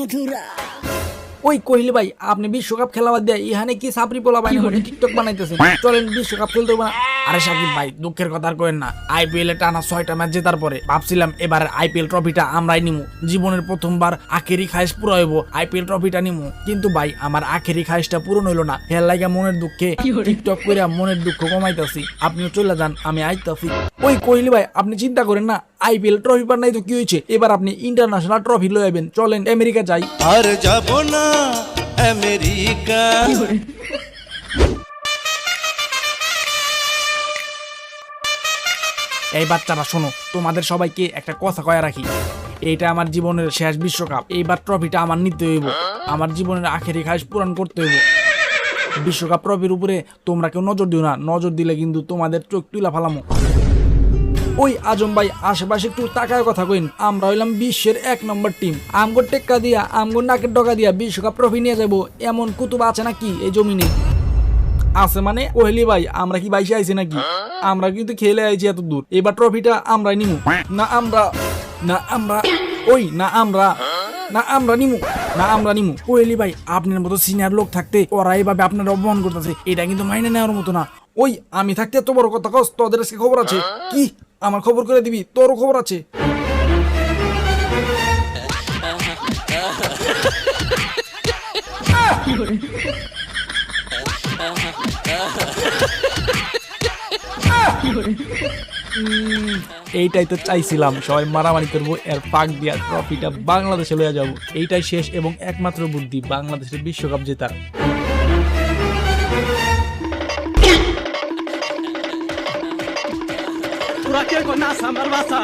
মথুরা। ওই কোহলি ভাই, আপনি বিশ্বকাপ খেলা বাদ দিয়ে ইহানে কি সাপরি পোলা বাইনে মধ্যে টিকটক বানাইতেছেন? চলেন বিশ্বকাপ খেলতে হবে না। আরে সাকিব ভাই, দুঃখের কথা আর কইেন না। আইপিএল এ টানা 6টা ম্যাচ জেতার পরে ভাবছিলাম এবার আইপিএল ট্রফিটা আমরাই নিমু, জীবনের প্রথমবার আখেরি খায়েশ পুরো হইব, আইপিএল ট্রফিটা নিমু। কিন্তু ভাই, আমার আখেরি খায়েশটা পূরণ হইল না। হেল লাগা মনের দুঃখে টিকটক কইরা মনের দুঃখ কমাইতাছি। আপনিও চলে যান, আমি আইতাছি। ওই কোহলি ভাই, আপনি চিন্তা করেন না, আইপিএল ট্রফি পার নাই তো কি হয়েছে, এবার আপনি ইন্টারন্যাশনাল ট্রফি লয়ে যাবেন। চলেন আমেরিকা যাই। আর যাব না আমেরিকা। এই বাচ্চারা শোনো, তোমাদের সবাইকে একটা কথা কয়া রাখি, এইটা আমার জীবনের শেষ বিশ্বকাপ। এইবার ট্রফিটা আমার নিতে হইব, আমার জীবনের আখেরি খায়েশ পূরণ করতে হইব। বিশ্বকাপ ট্রফির উপরে তোমরা কেউ নজর দিও না, নজর দিলে কিন্তু তোমাদের চোখ তুলা ফালামো। ওই আজম ভাই, আশেপাশে একটু তাকায় কথা কইন। আমরা হইলাম বিশ্বের 1 নম্বর টিম। আমগো টেক্কা দিয়া, আমগো নাকের ডগা দিয়া বিশ্বকাপ ট্রফি নিয়ে যাবো এমন কুতুব আছে নাকি এই জমিনে? আছে মানে কোহলি ভাই, আমরা কি বাইশে আইছি নাকি? আমরা কিন্তু খেলে আইছি এত দূর, এবার ট্রফিটা আমরাই নিমু। না আমরা নিমু। কোহলি ভাই, আপনার মতো সিনিয়র লোক থাকতে ওরা এইভাবে আপনার অপমান করতেছে, এটা কিন্তু মাইনে নেওয়ার মতো না। ওই আমি থাকতে এত বড় কথা কস, তোদের আজকে খবর আছে? কি আমার খবর করে দিবি? তোরও খবর আছে? এইটাই তো চাইছিলাম, সবাই মারামারি করবো, এর পাক দিয়া ট্রফিটা বাংলাদেশে লইয়া যাবো। এইটাই শেষ এবং একমাত্র বুদ্ধি বাংলাদেশের বিশ্বকাপ জেতার। তোরা কে গো না সামার বাসা